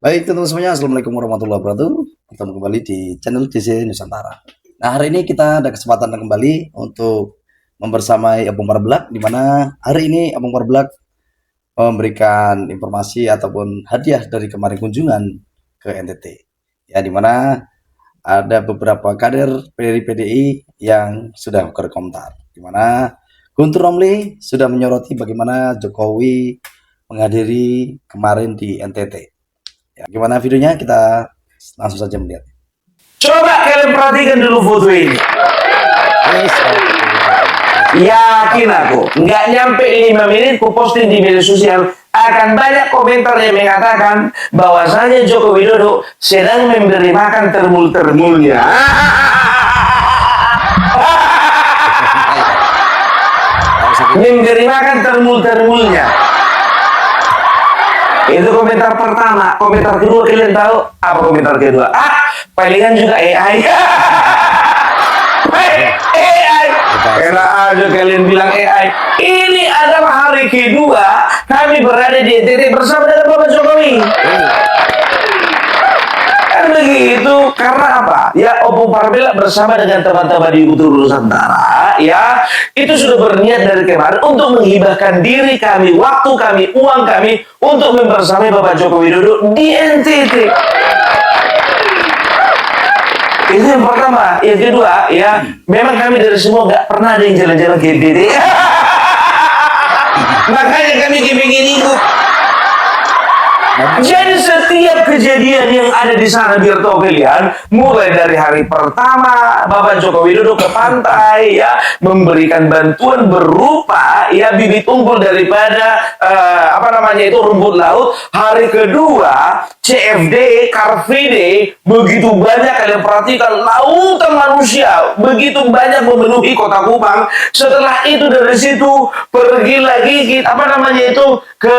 Baik, teman-teman semuanya, Assalamualaikum warahmatullahi wabarakatuh. Bertemu kembali di channel DC Nusantara. Nah, hari ini kita ada kesempatan kembali untuk membersamai Opung Parblak, di mana hari ini Opung Parblak memberikan informasi ataupun hadiah dari kemarin kunjungan ke NTT. Ya, di mana ada beberapa kader dari PDI yang sudah berkomentar, di mana Guntur Romli sudah menyoroti bagaimana Jokowi menghadiri kemarin di NTT. Ya, gimana videonya? Kita langsung saja melihat. Coba kalian perhatikan dulu foto ini. Yes, Yakin aku, nggak nyampe 5 menit ku posting di media sosial, akan banyak komentar yang mengatakan bahwasanya Joko Widodo sedang memberi makan termul-termulnya. Memberi makan termul-termulnya. Itu komentar pertama. Komentar kedua kalian tahu apa komentar kedua? Palingan juga AI. AI. Kira aja kalian bilang AI. Ini adalah hari kedua kami berada di NTT bersama dengan Bapak Jokowi. Kan begitu, karena apa? Ya, Opung Parblak bersama dengan teman-teman di Utuh Nusantara, ya, itu sudah berniat dari kemarin untuk menghibahkan diri kami, waktu kami, uang kami untuk membersamai Bapak Joko Widodo di NTT. Itu yang pertama. Yang kedua, ya, memang kami dari semua nggak pernah ada yang jalan-jalan ke NTT. Makanya kami kepingin ikut. Jadi setiap kejadian yang ada di sana, biar tahu kalian, mulai dari hari pertama Bapak Joko Widodo ke pantai, ya, memberikan bantuan berupa ya bibit unggul daripada rumput laut. Hari kedua CFD, Car Free Day, begitu banyak kalian perhatikan lautan manusia, begitu banyak memenuhi kota Kupang. Setelah itu dari situ pergi lagi ke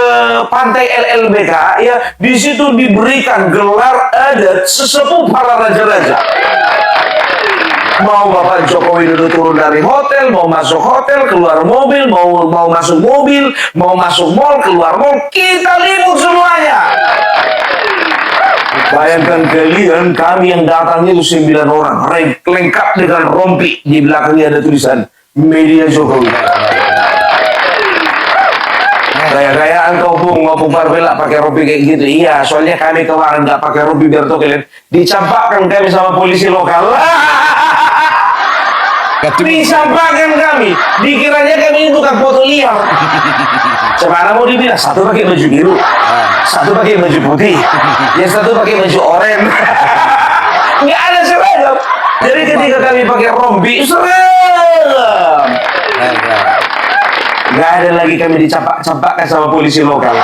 pantai LLBK, ya, di situ diberikan gelar adat sesepuh para raja-raja. Mau Bapak Joko Widodo turun dari hotel, mau masuk hotel, keluar mobil, mau masuk mobil, mau masuk mall, keluar mall, kita libur semuanya. Bayangkan kalian, kami yang datang itu 9 orang, lengkap dengan rompi, di belakangnya ada tulisan Media Jokowi. Gaya-gayaan kau Opung Parblak pakai rompi kayak gitu. Iya, soalnya kami kemarin nggak pakai rompi, biar tuh kalian dicampakkan kami sama polisi lokal. Disampaikan kami, dikiranya kami ini tukang foto liar. Semana mau dibilang, satu pakai baju biru, satu pakai baju putih, yang satu pakai baju oranye. Nggak ada seragam. Jadi ketika kami pakai rompi, serem. Nggak ada lagi kami dicampak-campakkan sama polisi lokal.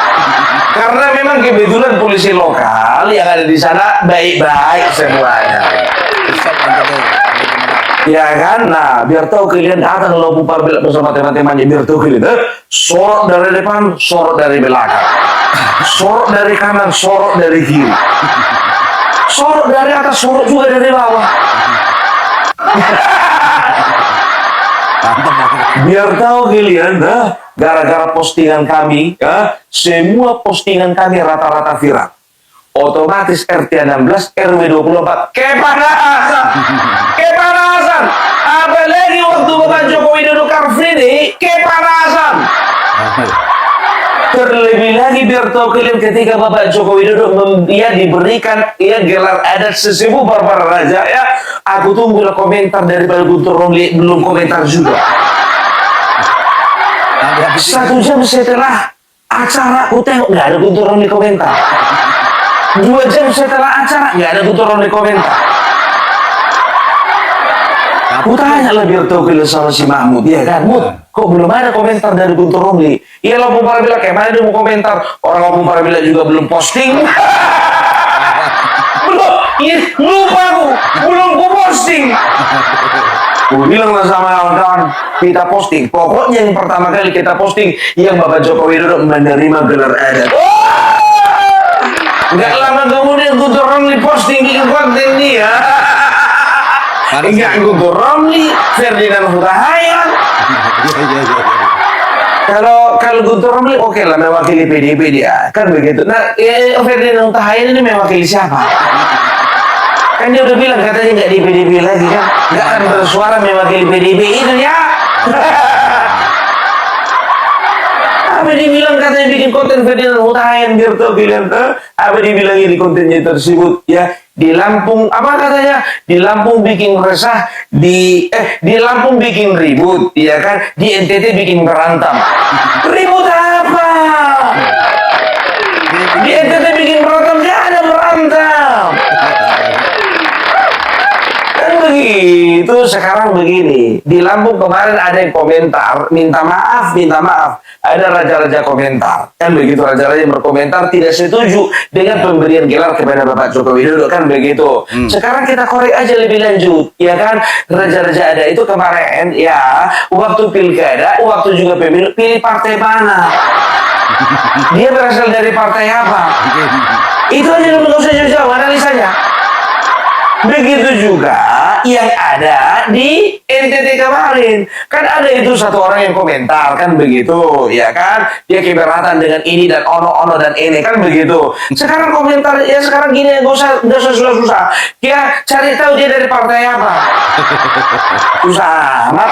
Karena memang kebetulan polisi lokal yang ada di sana baik-baik semuanya. Ya kan, nah biar tahu kalian datang kalau Opung Parblak bersama teman-temannya, biar tahu kalian, sorot dari depan, sorot dari belakang, sorot dari kanan, sorot dari kiri, sorot dari atas, sorot juga dari bawah. Biar tahu kalian, gara-gara postingan kami, ya, semua postingan kami rata-rata viral. Otomatis RT 16, RW 24 kepanasan. Kepanasan. Apalagi waktu Bapak Joko Widodo Car Free Day, kepanasan. Terlebih lagi biar tahu kalian, ketika Bapak Joko Widodo diberikan gelar adat sesepuh para raja, ya, aku tunggulah komentar dari Guntur Romli, belum komentar juga. 1 jam setelah acara aku tengok nggak ada Guntur Romli komentar. 2 jam setelah acara nggak ada Guntur Romli komentar. Aku tanya lah biar tahu kalian sama si Mahmud, ya kan, Mud, kok belum ada komentar dari Guntur Romli? Iya, Opung Parblak kayak mana dia mau komentar? Orang Opung Parblak juga belum posting. Belum, lupa aku, belum ku posting. Aku bilang lah sama kawan-kawan, kita posting. Pokoknya yang pertama kali kita posting yang Bapak Joko Widodo menerima gelar adat. Nggak lama kemudian Guntur Romli posting di konten dia. Enggak Guntur Romli, Ferdinand Huta Hayan. Kalau Guntur Romli oke lah mewakili PDIP dia, kan begitu. Nah, Ferdinand Huta Hayan ini mewakili siapa? Kan dia udah bilang katanya nggak di PDIP lagi kan, nggak akan bersuara mewakili PDIP itu ya. Apa dibilang katanya bikin konten Ferdinand Huta Hayan biar tahu bilang apa dibilang di kontennya tersebut ya, di Lampung apa katanya, di Lampung bikin resah, di Lampung bikin ribut ya kan, di NTT bikin berantem. Ribut apa? Di NTT bikin berantem, dia ada berantem. Kan begitu. Sekarang begini, di Lampung kemarin ada yang komentar minta maaf, ada raja-raja komentar, kan begitu, raja-raja berkomentar tidak setuju dengan pemberian gelar kepada Bapak Joko Widodo, kan begitu. Sekarang kita korek aja lebih lanjut, ya kan, raja-raja ada itu kemarin ya, waktu pilkada, waktu juga pemilu, pilih partai mana? Dia berasal dari partai apa? Itu aja dulu, nggak usah jauh-jauh analisanya. Begitu juga yang ada di NTT kemarin, kan ada itu satu orang yang komentar, kan begitu ya kan, dia keberatan dengan ini dan ono dan ini, kan begitu. Sekarang komentar ya, sekarang gini, nggak usah susah-susah ya, cari tahu dia dari partai apa. Susah amat.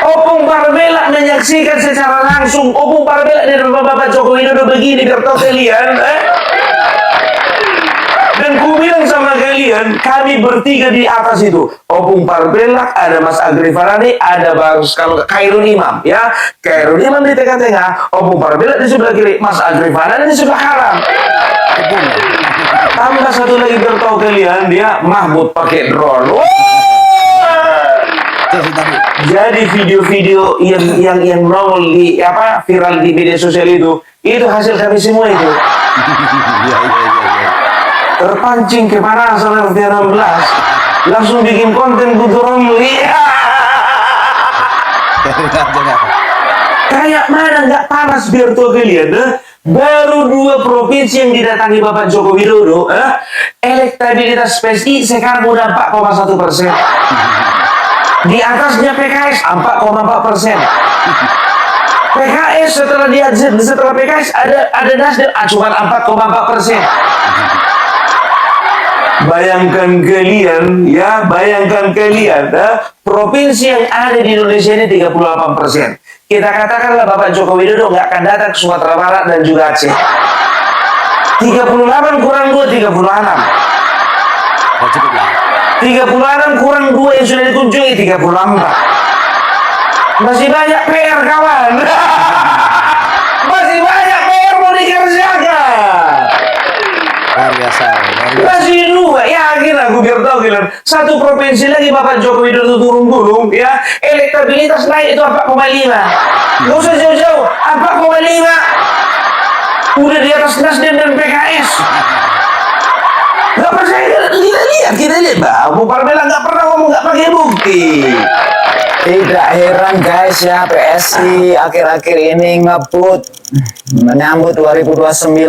Opung Parbela menyaksikan secara langsung, Opung Parbela dari Bapak Joko Widodo begini biar tahu kalian. Dan ku bilang sama kalian, kami bertiga di atas itu, Opung Parbelak, ada Mas Agri Farani, ada kalau Khairul Imam, ya, Khairul Imam di tengah-tengah, Opung Parbelak di sebelah kiri, Mas Agri Farani di sebelah kanan. Tambah satu lagi biar tahu kalian, dia Mahmud pakai drone. Jadi video-video yang nongol di viral di media sosial itu hasil kami semua itu. Terpancing kepanasan RT 16, langsung bikin konten Guntur Romli. Kayak mana nggak panas biar tuh kalian, baru 2 provinsi yang didatangi Bapak Joko Widodo, elektabilitas PSI sekarang udah 4,1%. Di atasnya PKS 4,4%. PKS setelah PKS ada Nasdem cuma 4,4%. Bayangkan kalian, provinsi yang ada di Indonesia ini 38%. Kita katakanlah Bapak Joko Widodo nggak akan datang ke Sumatera Barat dan juga Aceh. 38 kurang 2, 36. 36 kurang 2 yang sudah dikunjungi, 34. Masih banyak PR, kawan. Masih banyak PR mau dikerjakan. Luar biasa. Masih 2, yakin aku biar tahu kalian. Satu provinsi lagi Bapak Joko Widodo turun gunung, ya, elektabilitas naik itu 4,5. Nggak usah jauh-jauh, 4,5. Udah di atas Nasdem dan PKS. Nggak percaya, kita lihat, Bang. Opung Parbela nggak pernah ngomong nggak pakai bukti. Tidak heran guys ya, PSI akhir-akhir ini ngebut menyambut 2029.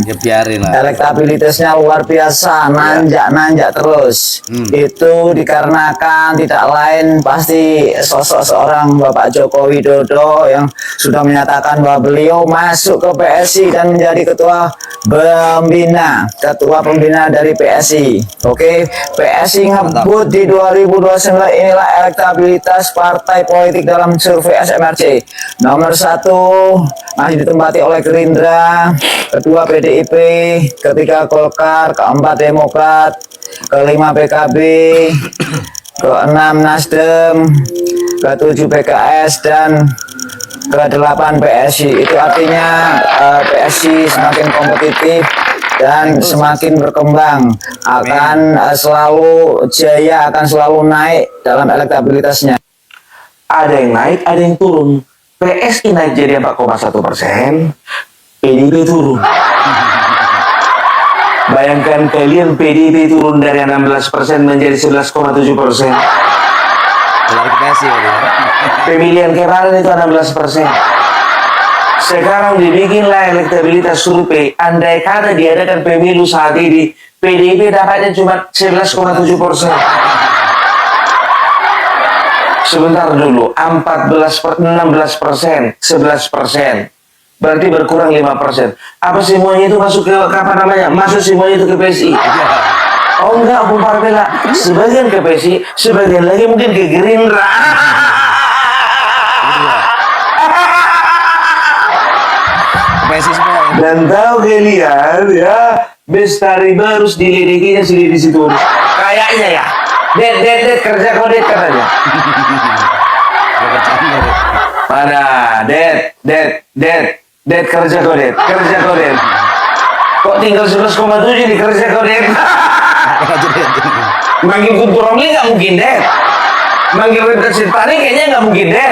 Ya biarin lah. Elektabilitasnya luar biasa, nanjak terus. Itu dikarenakan tidak lain pasti sosok seorang Bapak Joko Widodo yang sudah menyatakan bahwa beliau masuk ke PSI dan menjadi ketua pembina dari PSI. Oke, PSI ngebut di 2029, inilah elektabilitas partai politik dalam survei SMRC. Nomor 1 masih ditempati oleh Gerindra, kedua PDIP, ketiga Golkar, keempat Demokrat, kelima PKB, keenam Nasdem, ketujuh PKS, dan ke-8 PSI. Itu artinya PSI semakin kompetitif dan semakin berkembang, akan selalu jaya, akan selalu naik dalam elektabilitasnya. Ada yang naik, ada yang turun. PSI naik jadi 4,1%, PDIP turun. Bayangkan kalian, PDIP turun dari 16% menjadi 11,7%. Klarifikasi ya. Pemilihan kemarin itu 16%. Sekarang dibikinlah elektabilitas survei. Andai kata diadakan pemilu saat ini, PDIP dapatnya cuma 11,7%. Sebentar dulu, 16%, 11%. Berarti berkurang 5%. Apa semuanya itu masuk ke apa namanya? Masuk semuanya itu ke PSI. Oh enggak, Opung Parabela. Sebagian ke PSI, sebagian lagi mungkin ke Gerindra. PSI semua. Dan tahu kalian ya, Bestari Barus dilidikinya si di situ. Kayaknya ya. Det kerja kok det katanya. Mana? Det kerja kok det. Kok tinggal 11,7 di kerja kok det. Manggil Guntur Romli nggak mungkin det. Manggil Ridwan Sitani kayaknya nggak mungkin det.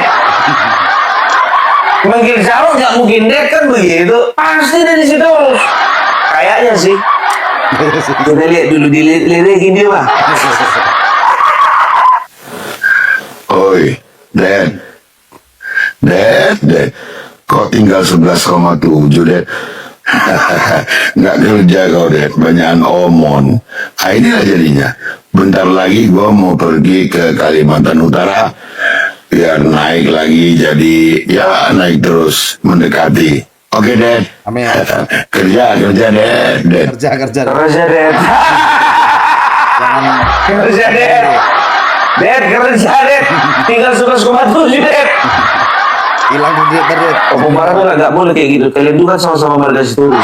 Manggil Jarod nggak mungkin det kan begitu. Pasti dari situ. Kayaknya sih. Kita lihat dulu dilihat dia mah. Oi, Dad. Kok tinggal 11,7, Dad? Nggak kerja kau, Dad. Banyakan omon. Nah, inilah jadinya. Bentar lagi gua mau pergi ke Kalimantan Utara. Biar naik lagi jadi, ya naik terus mendekati. Oke, Dad. Amin. Kerja, Dad. Kerja. Kerja det. Kerja det. Kerja det. Tinggal 11,7 det. Hilang kerja. Opung Parabela nggak boleh kayak gitu. Kalian juga sama-sama marga Sitorus.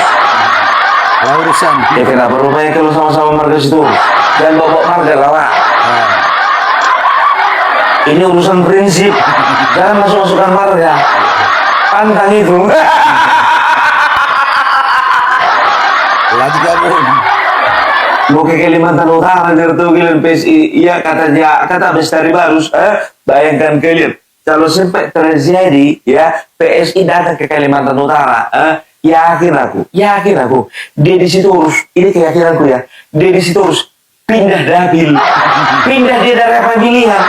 Lah urusan. Ya kenapa rupanya kalau sama-sama marga Sitorus? Dan bawa marga lawak. Ini urusan prinsip. Jangan masuk-masukkan marga. Pantang itu. Lagi gabung. Mau ke Kalimantan Utara dari tuh kalian PSI. Iya kata Bestari Barus. Bayangkan kalian. Kalau sampai terjadi ya PSI datang ke Kalimantan Utara, yakin aku, Deddy Sitorus, ini keyakinanku ya, Deddy Sitorus pindah dapil, pindah dia dari pemilihan,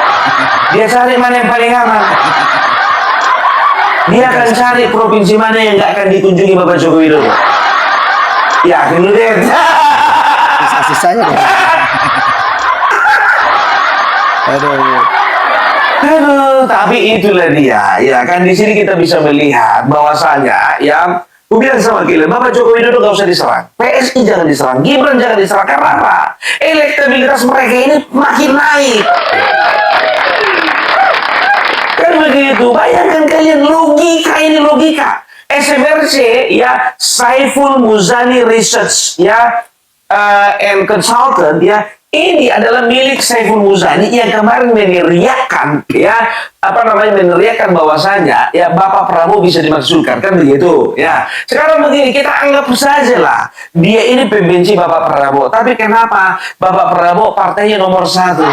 dia cari mana yang paling aman, dia akan cari provinsi mana yang nggak akan dikunjungi Bapak Joko Widodo, yakin lu deh. Sisa-sisanya dong. Aduh, tapi itulah dia, ya kan di sini kita bisa melihat bahwasanya yang aku bilang sama kalian, Bapak Joko Widodo gak usah diserang, PSI jangan diserang, Gibran jangan diserang, karena apa? Elektabilitas mereka ini makin naik. Kan begitu, bayangkan kalian logika ini logika. SMRC ya, Saiful Muzani Research ya, and Consultant ya. Ini adalah milik Saiful Muzani yang kemarin meneriakkan bahwasanya ya Bapak Prabowo bisa dimakzulkan kan begitu ya. Sekarang begini, kita anggap saja lah dia ini pembenci Bapak Prabowo, tapi kenapa Bapak Prabowo partainya nomor 1?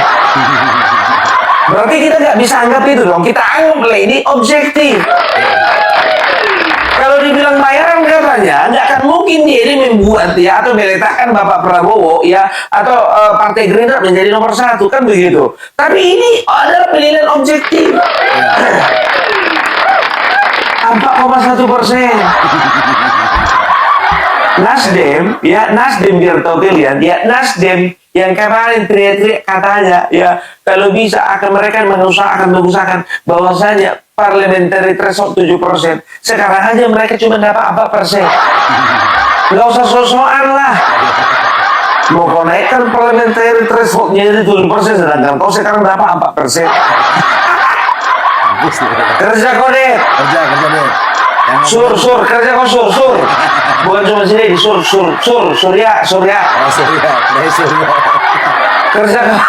Berarti kita nggak bisa anggap itu dong. Kita anggap ini objektif. Kalau dibilang bayaran katanya nggak akan mungkin dia ini membuat ya atau meletakkan Bapak Prabowo ya atau Partai Gerindra menjadi nomor 1 kan begitu. Tapi ini adalah penilaian objektif. 4,1%. Nasdem biar tahu kalian ya, Nasdem yang kemarin teriak-teriak katanya ya kalau bisa mereka mengusahakan bahwasanya parliamentary threshold 7%. Sekarang aja mereka cuma dapat 4%. Nggak usah sosokan lah. Mau kau naikkan parliamentary thresholdnya jadi 7%, sedangkan kau sekarang dapat 4%. Kerja kau deh. Kerja deh. Sur, kerja kau sur. Bukan cuma sini, surya. Oh, Surya. Kerja kau.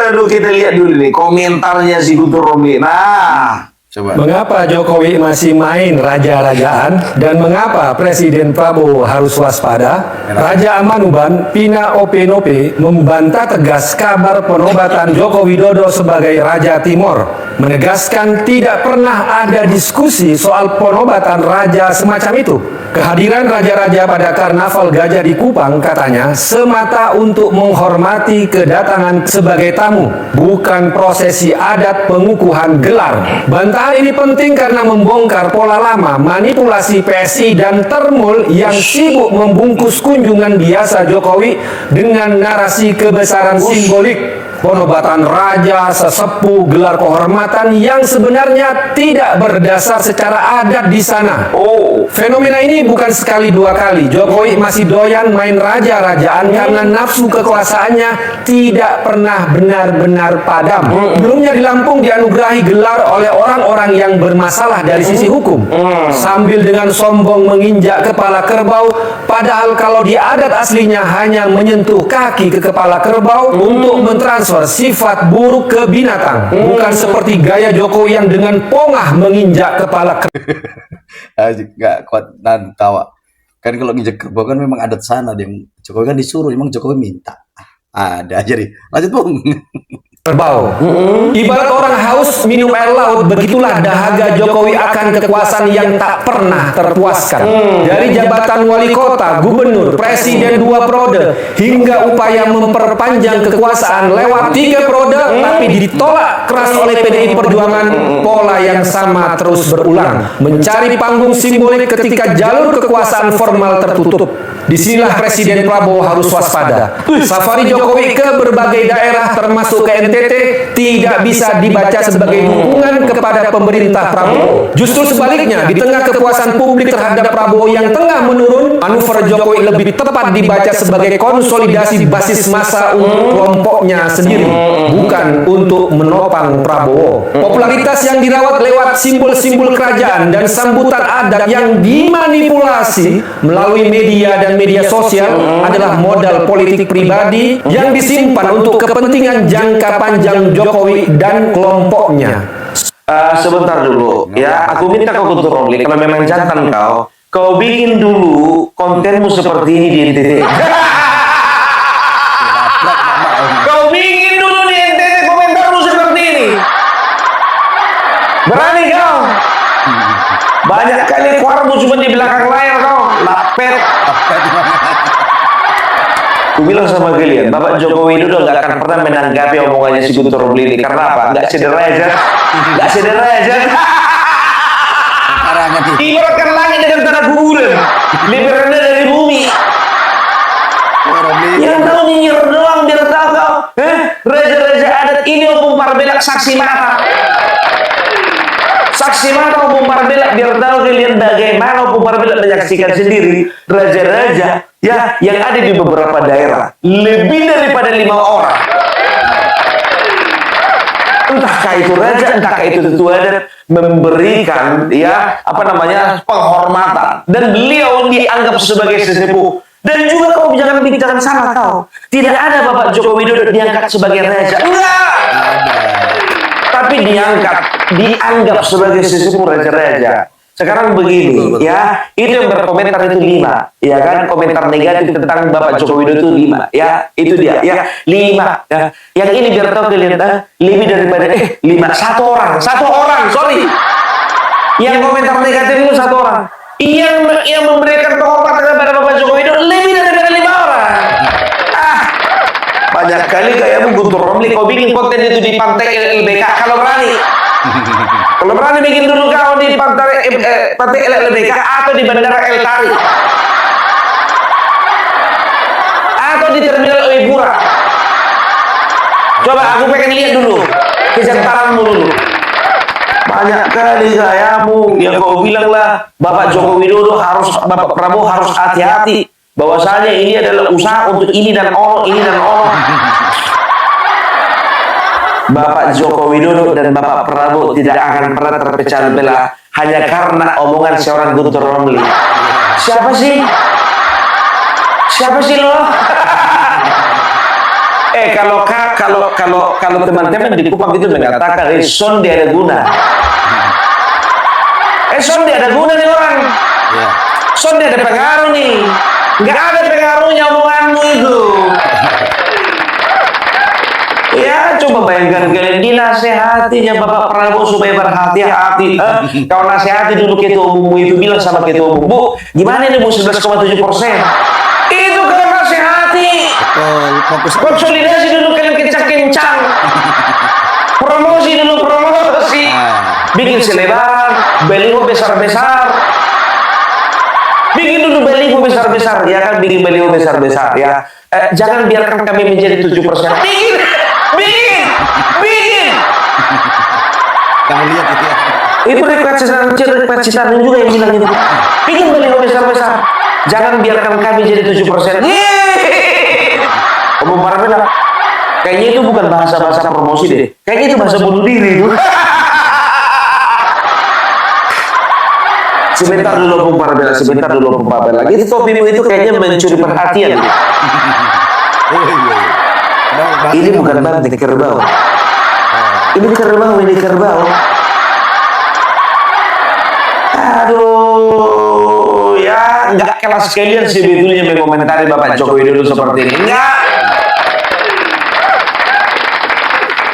Aduh, kita lihat dulu nih komentarnya si Guntur Romli. Nah, coba. Mengapa Jokowi masih main raja-rajaan dan mengapa Presiden Prabowo harus waspada? Raja Amanuban Pina Openope membantah tegas kabar penobatan Joko Widodo sebagai Raja Timor, menegaskan tidak pernah ada diskusi soal penobatan raja semacam itu. Kehadiran raja-raja pada karnaval gajah di Kupang katanya semata untuk menghormati kedatangan sebagai tamu, bukan prosesi adat pengukuhan gelar. Bantahan ini penting karena membongkar pola lama manipulasi PSI dan Termul yang sibuk membungkus kunjungan biasa Jokowi dengan narasi kebesaran simbolik. Penobatan raja, sesepuh, gelar kehormatan yang sebenarnya tidak berdasar secara adat di sana. Fenomena ini bukan sekali dua kali. Jokowi masih doyan main raja-rajaan karena nafsu kekuasaannya tidak pernah benar-benar padam. Belumnya di Lampung dianugerahi gelar oleh orang-orang yang bermasalah dari sisi hukum. Sambil dengan sombong menginjak kepala kerbau, padahal kalau di adat aslinya hanya menyentuh kaki ke kepala kerbau untuk mentransfer sifat buruk ke binatang, bukan seperti gaya Jokowi yang dengan pongah menginjak kepala kerbau. Nggak kuat dan tawa. Kan kalau nginjek kerbau kan memang adat sana, dia Jokowi kan disuruh, emang Jokowi minta. Ada aja nih. Lanjut Bung. Kerbau. Ibarat orang haus minum air laut, begitulah dahaga Jokowi akan kekuasaan yang tak pernah terpuaskan. Dari jabatan wali kota, gubernur, presiden 2 periode, hingga upaya memperpanjang kekuasaan lewat 3 periode, tapi ditolak keras oleh PDI Perjuangan. Pola yang sama terus berulang, mencari panggung simbolik ketika jalur kekuasaan formal tertutup. Disinilah Presiden Prabowo harus waspada. Safari Jokowi ke berbagai daerah termasuk ke NTT tidak bisa dibaca sebagai dukungan kepada pemerintah Prabowo. Justru sebaliknya, di tengah kepuasan publik terhadap Prabowo yang tengah menurun, manuver Jokowi lebih tepat dibaca sebagai konsolidasi basis massa untuk kelompoknya sendiri, bukan untuk menopang Prabowo. Popularitas yang dirawat lewat simbol-simbol kerajaan dan sambutan adat yang dimanipulasi melalui media dan media sosial adalah modal politik pribadi yang disimpan untuk kepentingan jangka panjang Jokowi dan kelompoknya. Sebentar dulu, ya. Aku minta kau Guntur Romli, kalau memang jantan kau bikin dulu kontenmu seperti ini di NTT. Kau bikin dulu di NTT komentarmu seperti ini. Berani kau? Banyak kali keluarmu cuma di belakang layar kau. Lapet. Aku bilang sama kalian, Bapak Jokowi Widodo nggak akan pernah menanggapi omongannya si Guntur Romli ini. Karena apa? Nggak sederajat. Nggak sederajat. Ibaratkan langit dengan tanah kuburan, lebih rendah dari bumi. Yang tahu nyinyir doang biar tahu kau. Raja-raja adat ini opung parbelak saksi mata. Saksi mata opung parbelak biar tahu kalian bagaimana opung parbelak menyaksikan sendiri raja-raja ya yang ada di beberapa daerah lebih daripada 5 orang. Entahkah itu raja, entahkah itu tetua adat memberikan ya penghormatan dan beliau dianggap sebagai sesepuh. Dan juga kau jangan salah kau. Tidak ada Bapak Jokowi Widodo diangkat sebagai raja. Enggak. Tapi dianggap sebagai sesepuh raja-raja. Sekarang begini, ya, itu yang berkomentar itu 5, ya kan, komentar negatif tentang Bapak Jokowi Widodo itu 5, ya, itu dia, ya, 5, ya. Yang ini biar tahu kalian, lebih daripada 5, satu orang, sorry, yang komentar negatif itu 1 orang, yang memberikan penghormatan kepada Bapak Jokowi Widodo lebih daripada 5 orang. Banyak kali kayak Guntur Romli, kau bikin konten itu di pantai LBK kalau berani. Kalau berani bikin dulu kau di pantai LBK atau di bandara El Tari atau di terminal Uipura. Coba aku pengen lihat dulu kejantanmu dulu. Banyak kali gayamu yang kau bilang lah Bapak Jokowi Widodo Bapak Prabowo harus hati-hati bahwasanya ini adalah usaha untuk ini dan ono. Bapak Jokowi Widodo dan Bapak Prabowo tidak akan pernah terpecah belah hanya karena omongan seorang Guntur Romli. Siapa sih lo? Kalau teman-teman di Kupang itu mengatakan sonde ada guna. Sonde ada guna nih orang. Sonde ada pengaruh nih. Nggak ada pengaruhnya omonganmu itu. Ya, coba bayangkan kalian dinasehatinya Bapak Prabowo supaya berhati-hati. Kau nasehati dulu ketua umum itu, bilang sama ketua umum, Bu, gimana ini Bu 11,7%? Itu kalian nasehati. Fokus. Konsolidasi dulu kalian kencang-kencang. Promosi dulu, promosi. Bikin selebaran, baliho besar-besar. Bikin dulu baliho besar-besar, ya kan? Bikin baliho besar-besar, ya. Jangan biarkan kami menjadi 7%. Bikin. Kamu lihat itu ya. Itu request Citan juga yang bilang itu. Bikin baliho besar-besar. Jangan biarkan kami jadi 7%. Omong Parabela. Kayaknya itu bukan bahasa-bahasa promosi deh. Kayaknya itu bahasa bunuh diri itu. Sebentar dulu Bung Parabela, sebentar dulu Bung Parabela. Itu topimu itu kayaknya mencuri perhatian. Ini bukan banting kerbau. Ini kerbau. Aduh, ya nggak kelas kalian sebetulnya mengomentari Bapak Joko Widodo seperti ini. Enggak.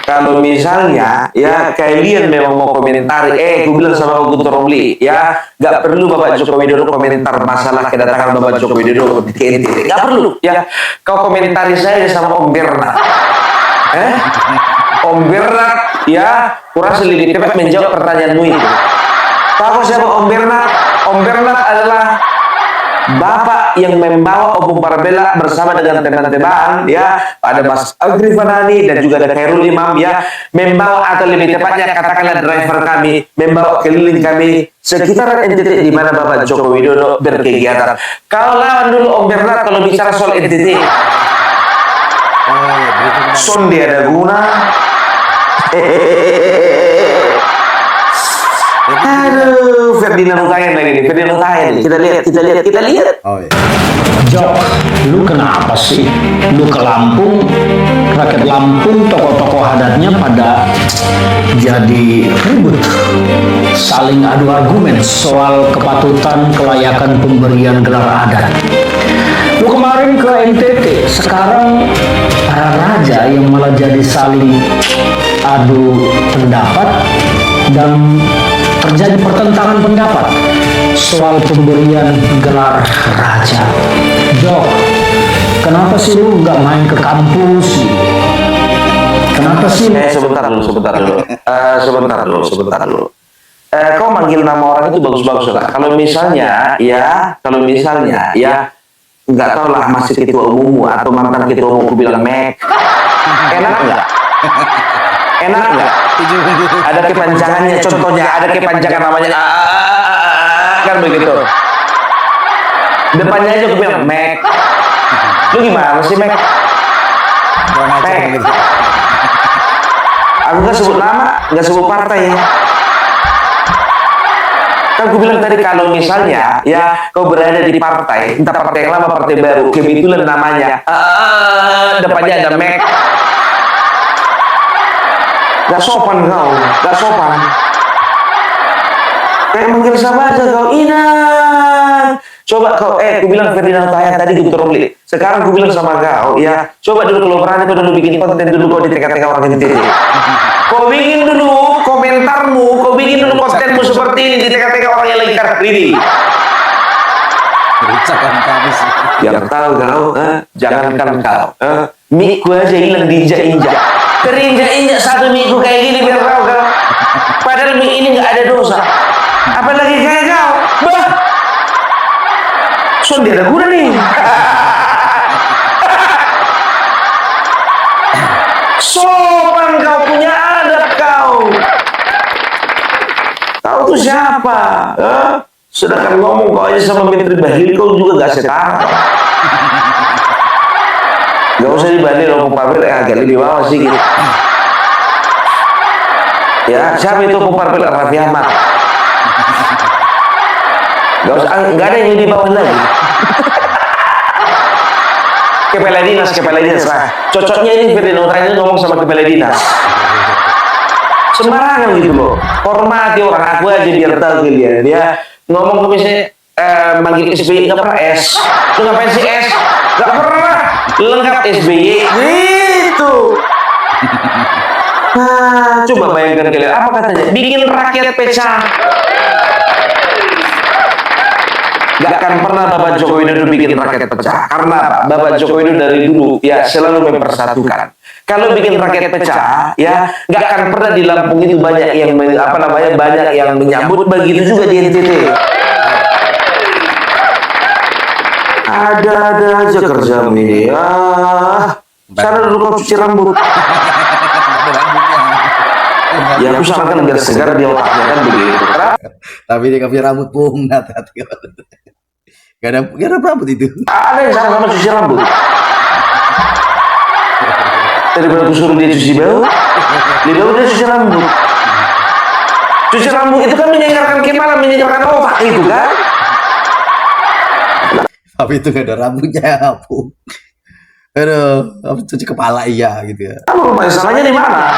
Kalau misalnya ya kalian memang mau komentari, aku bilang sama Guntur Romli, ya nggak perlu Bapak Joko Widodo komentar masalah kedatangan Bapak Joko Widodo ke NTT, nggak perlu. Ya kau komentari saya sama Om Bernard, Om Bernard, ya kurang lebih cepat menjawab pertanyaanmu itu. Tahu siapa Om Bernard? Om Bernard adalah Bapak yang membawa Opung Parabela bersama dengan teman-teman, ya, ada Mas Agri Fanani dan juga ada Khairul Imam, ya, membawa atau lebih tepatnya katakanlah driver kami, membawa keliling kami sekitar NTT di mana Bapak Joko Widodo berkegiatan. Kalau lawan dulu Om Bernard kalau bicara soal NTT, sonde ada guna. Aduh, Ferdinand Hutahian lagi nih, Ferdinand Hutahian. Kita lihat. Oh iya. Jok, lu kenapa sih? Lu ke Lampung, rakyat Lampung, tokoh-tokoh adatnya pada jadi ribut, saling adu argumen soal kepatutan kelayakan pemberian gelar adat. Lu kemarin ke NTT, sekarang para raja yang malah jadi saling adu pendapat dan terjadi pertentangan pendapat soal pemberian gelar raja. Jok, kenapa sih lu nggak main ke kampus? Kenapa sih? Sebentar dulu. Kau manggil nama orang itu bagus-bagus lah. Kalau misalnya, nggak tahu lah masih ketua umum atau mantan ketua umum aku bilang Mek, enak nggak? Ada kepanjangannya, contohnya ada kepanjangan namanya kan begitu. Depannya aja aku bilang Mek. Lu gimana sih Mek? Mek. Aku nggak sebut nama, nggak sebut partai ya. Kan aku bilang tadi kalau misalnya ya kau berada di partai, entah partai yang lama, partai baru, kebetulan namanya depannya ada Mek. Gak sopan kau, gak sopan. Kayak manggil siapa aja kau, Inan. Coba kau, aku bilang Ferdinand Hutahian tadi Guntur Romli. Sekarang aku bilang sama kau, ya coba dulu kalau berani kau dulu bikin konten dulu kau di TK-TK orang NTT. Kau bikin dulu komentarmu, kau bikin dulu kontenmu seperti ini di TK-TK orang yang lagi Car Free Day. Yang tahu kau, jangankan kau, mic gue aja hilang diinjak-injak. Terinjak-injak satu minggu kayak gini biar tahu kau. Padahal mie ini nggak ada dosa. Apalagi kayak kau, bah. Sonde ada guna nih. Sopan kau, punya adab kau. Kau tuh siapa? Sedangkan ngomong kau aja sama Menteri Bahlil kau juga gak setara. Gak usah dibanding loh Parabel, agak lebih bawah sih gitu. Ya, siapa itu Parabel? Raffi Ahmad. Gak usah, gak ada yang di bawah lagi. Kepala dinas lah. Cocoknya ini Ferdinand Hutahian ngomong sama kepala dinas. Sembarangan gitu loh. Hormati orang, aku aja biar tahu dia. Dia ngomong ke misalnya manggil SBY nggak pernah S. Lu ngapain sih S? Nggak pernah. Lengkap SBY gitu. Nah, coba bayangkan kalian, apa katanya? Bikin rakyat pecah. Gak akan pernah Bapak Joko Widodo bikin rakyat pecah. Karena apa? Bapak Joko Widodo dari dulu ya selalu mempersatukan. Kalau bikin rakyat pecah, ya gak akan pernah di Lampung itu banyak yang banyak yang menyambut. Begitu juga di NTT. Ada aja kerja ini ya. Sana dulu kau cuci rambut. Ya aku sarankan biar segar di otaknya kan begitu. Tapi dia kasih rambut pun hati-hati. Gak ada rambut itu. Ada yang sama cuci rambut. Daripada aku suruh dia cuci bau, dia cuci rambut. Cuci rambut itu kan menyegarkan kepala, menyegarkan otak itu kan. Tapi itu gak ada rambutnya, Apu. Aduh, apa cuci kepala iya gitu ya. Apa masalahnya di mana?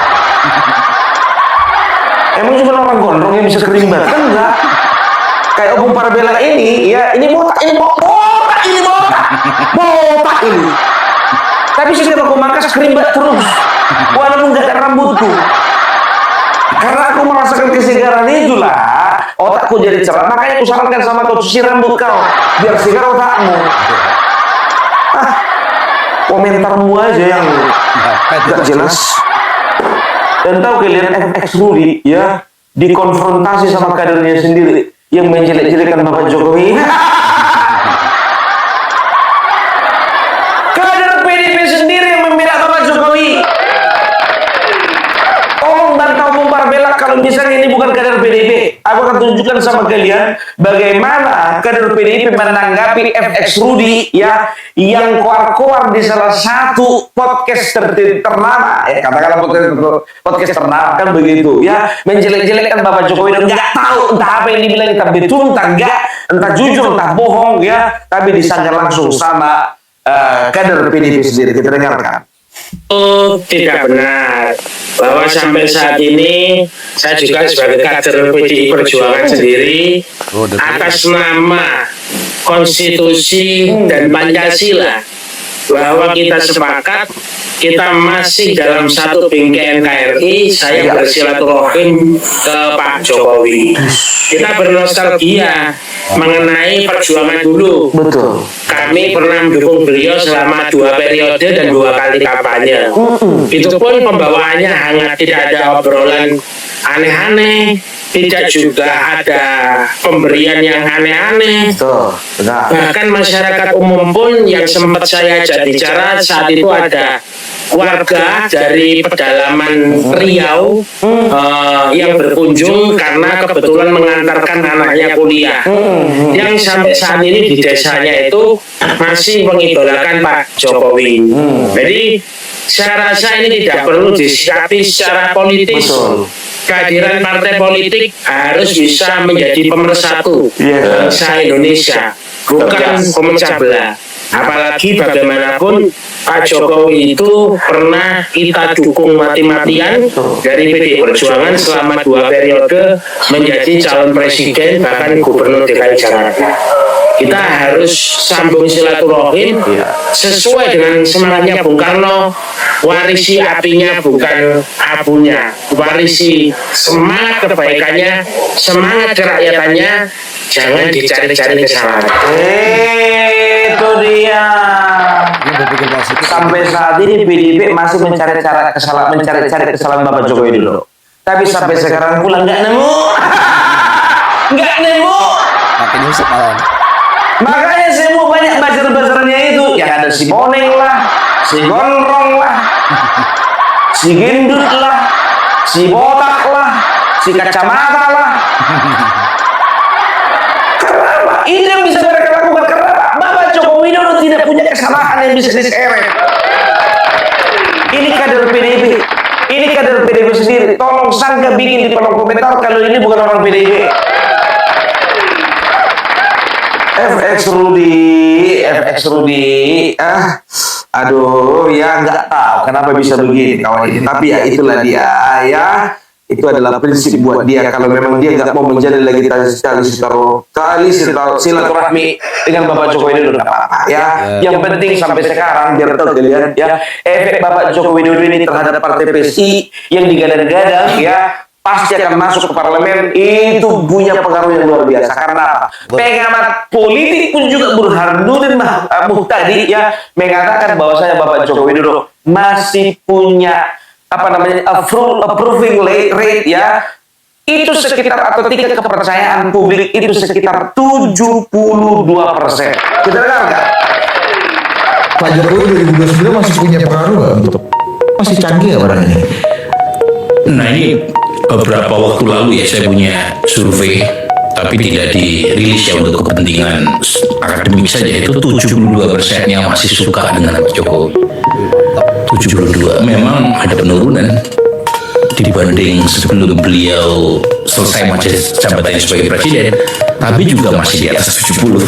Emang cuma orang gondrong yang bisa kerimbat? Kan enggak. Kayak Opung Parabela ini, ya ini botak ini. Tapi setiap aku mangkas kerimbat terus, walaupun gak ada rambutku. Karena aku merasakan kesegaran itulah, otakku jadi cerah. Makanya aku sarankan sama kau cuci rambut kau, biar segar otakmu. Komentarmu aja yang gak jelas. Dan tahu kalian FX Rudi ya dikonfrontasi sama kadernya sendiri yang menjelek-jelekan Bapak Jokowi. Kader PDIP sendiri yang membela Bapak Jokowi. Tolong bantah Opung Parabela kalau misalnya ini bukan kader PDIP. Aku akan tunjukkan sama kalian bagaimana kader PDIP menanggapi FX Rudi ya yang keluar-keluar di salah satu podcast ternama ya, katakanlah podcast ternama kan begitu ya, menjelek-jelekkan Bapak Jokowi dan nggak tahu entah apa yang dibilang, entah betul entah enggak, entah jujur entah bohong ya, tapi disangka langsung sama kader PDIP sendiri. Kita dengarkan. Oh, tidak benar bahwa sampai saat ini saya juga sebagai kader PDI Perjuangan sendiri atas nama konstitusi dan Pancasila bahwa kita sepakat kita masih dalam satu bingkai NKRI. Saya bersilaturahim ke Pak Jokowi. Kita bernostalgia mengenai perjuangan dulu. Betul. Kami pernah mendukung beliau selama 2 periode dan 2 kali kampanye. Itu pun pembawaannya hangat, tidak ada obrolan aneh-aneh, tidak juga ada pemberian yang aneh-aneh. Benar. Bahkan masyarakat umum pun yang sempat saya ajak bicara saat itu ada warga dari pedalaman Riau yang berkunjung karena kebetulan mengantarkan anaknya kuliah, yang sampai saat ini di desanya itu masih mengidolakan Pak Jokowi. Jadi saya rasa ini tidak perlu disikapi secara politis. Kehadiran partai politik harus bisa menjadi pemersatu bangsa Indonesia, bukan pemecah belah. Apalagi bagaimanapun Pak Jokowi itu pernah kita dukung mati-matian dari PDI Perjuangan selama 2 periode menjadi calon presiden bahkan gubernur DKI Jakarta. Kita harus sambung silaturahim sesuai dengan semangatnya Bung Karno, warisi apinya bukan abunya, warisi semangat kebaikannya, semangat keracyatannya, jangan dicari-cari kesalahan. Itu dia. Sampai saat ini PDIP masih mencari kesalahan Bapak Jokowi dulu. Tapi sampai sekarang pula nggak nemu. Makanya usah malam. Makanya saya mau banyak buzzer-buzzernya itu. Yang ada si Boneng lah, si Gondrong lah, si Gendut lah, si Botak lah, si Kacamata lah. Kenapa? Ini yang bisa mereka lakukan. Kenapa? Bapak Jokowi Widodo tidak punya kesalahan yang bisa diseret. Ini kader PDIP. Ini kader PDIP sendiri. Tolong sangka bikin di kolom komentar kalau ini bukan orang PDIP. FX Rudi, aduh ya nggak tahu kenapa bisa begini kawan ini, tapi ya itulah dia ya. itu adalah prinsip buat dia. Kalau memang dia nggak mau menjadi lagi tali silaturahmi dengan Bapak Joko Widodo, nggak apa-apa ya. Yang penting sampai sekarang biar tahu kalian ya, efek Bapak Joko Widodo ini terhadap partai PSI yang digadang-gadang ya pasti akan masuk ke parlemen, itu punya pengaruh yang luar biasa. Karena apa? Pengamat politik pun juga Burhanuddin Muhtadi ya mengatakan bahwasanya Bapak Joko Widodo masih punya approving rate ya, itu sekitar atau tingkat kepercayaan publik itu sekitar 72%. Kita dengar nggak? Pak Jokowi 2029 masih punya pengaruh nggak untuk masih canggih ya orang ini? Nah ini beberapa waktu lalu ya saya punya survei, tapi tidak dirilis ya untuk kepentingan akademik saja, itu 72% yang masih suka dengan Pak Jokowi. 72 memang ada penurunan dibanding sebelum beliau selesai masa jabatannya sebagai presiden, tapi juga masih di atas 70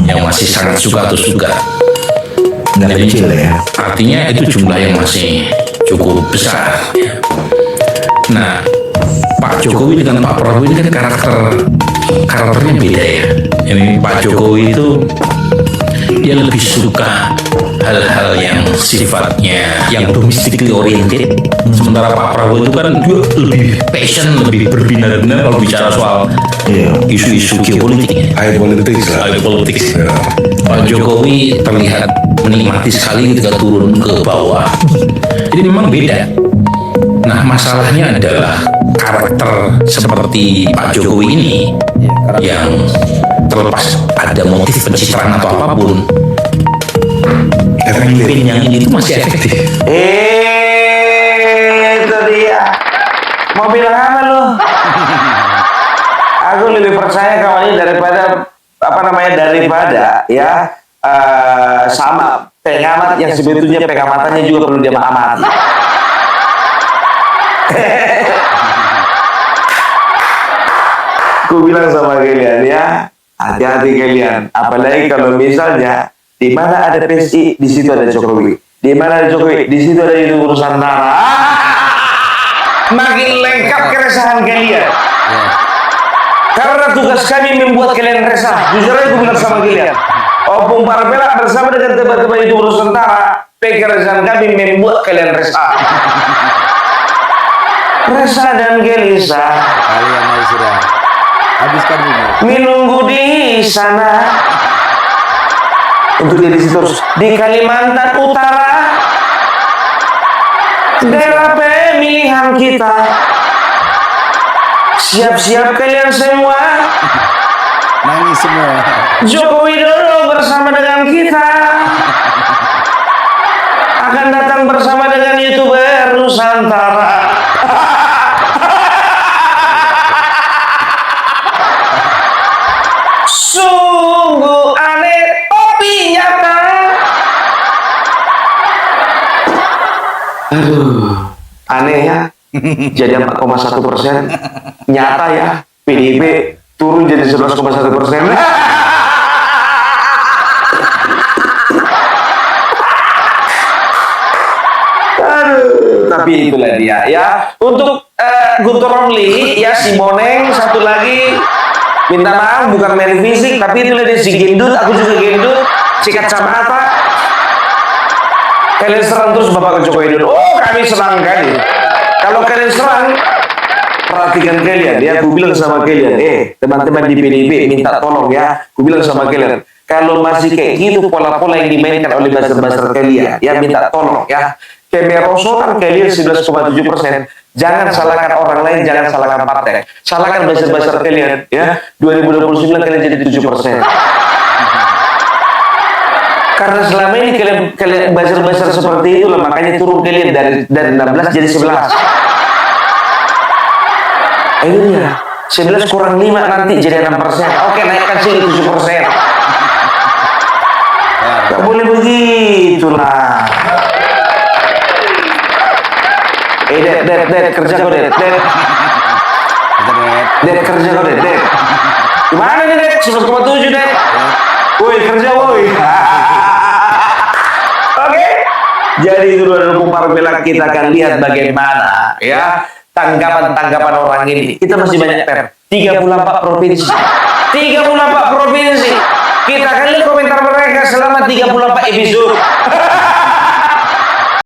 yang masih sangat suka atau suka. Nggak kecil ya. Artinya itu jumlah yang masih cukup besar. Nah, Pak Jokowi dengan Pak Prabowo ini kan karakternya beda ya. Ini Pak Jokowi itu dia lebih suka hal-hal yang sifatnya yang domestically oriented, sementara Pak Prabowo itu kan dia lebih passion, lebih berbinar-binar kalau bicara soal isu-isu geopolitik, High politics lah. high politics. Pak Jokowi terlihat menikmati sekali ketika turun ke bawah. Jadi memang beda. Nah, masalahnya adalah karakter seperti Pak Jokowi ini yang terlepas ada motif pencitraan atau apapun, pemimpin yang ini itu masih efektif. Itu dia. Mau bilang apa lu? Aku lebih percaya kawan ini daripada daripada ya sama pengamat yang sebetulnya pengamatannya juga perlu dia amati. Aku bilang sama kalian ya, hati-hati kalian. Apalagi kalau misalnya di mana ada PSI, di situ ada Jokowi. Di mana ada Jokowi, di situ ada Yudho Nusantara. Makin lengkap keresahan kalian. Karena tugas kami membuat kalian resah. Jujur aja aku bilang sama kalian. Opung Parpela bersama dengan teman-teman Yudho Nusantara, keresahan kami membuat kalian resah. Resah dan gelisah. Kalian sudah habiskan dulu. Menunggu di sana. Untuk jadi terus di Kalimantan Utara, daerah pemilihan kita. Siap-siap kalian semua. Nangis semua. Joko Widodo bersama dengan kita akan datang bersama dengan YouTuber Nusantara. Sungguh aneh tapi nyata. Aneh ya. Jadi 4,1%. Nyata ya. PDIP turun jadi 11,1%. Tapi itulah dia ya. Untuk Guntur Romli ya, si Moneng satu lagi. Minta maaf, bukan main fisik, tapi itulah dia, si gendut, aku juga gendut, si kacamata. Kalian serang terus Bapak Joko Widodo. Oh, kami serang kali. Kalau kalian serang, perhatikan kalian ya, aku bilang sama kalian, teman-teman di PDIP minta tolong ya, aku bilang sama kalian, kalau masih kayak gitu pola-pola yang dimainkan oleh buzzer-buzzer kalian, ya minta tolong ya. Kemerosotan kalian 11,7%. Jangan salahkan orang lain, jangan salahkan partai. Salahkan buzzer-buzzer kalian ya. 2029 kalian jadi 7%. Karena selama ini kalian buzzer-buzzer seperti itu lah, makanya turun kalian dari 16 jadi 11. Ini dia. 11 kurang 5 nanti jadi 6%. Oke, naikkan sini 7%. Gak boleh begitulah. Det, kerja kau, Det. Det, kerja kau, Det. Gimana nih, Det? 11,7, Det. Woi, kerja, woi. Oke. Jadi itu dulu Parpela, kita akan lihat bagaimana ya tanggapan-tanggapan orang ini. Kita masih banyak per 34 provinsi. 34 provinsi. Kita akan lihat komentar mereka selama 34 episode.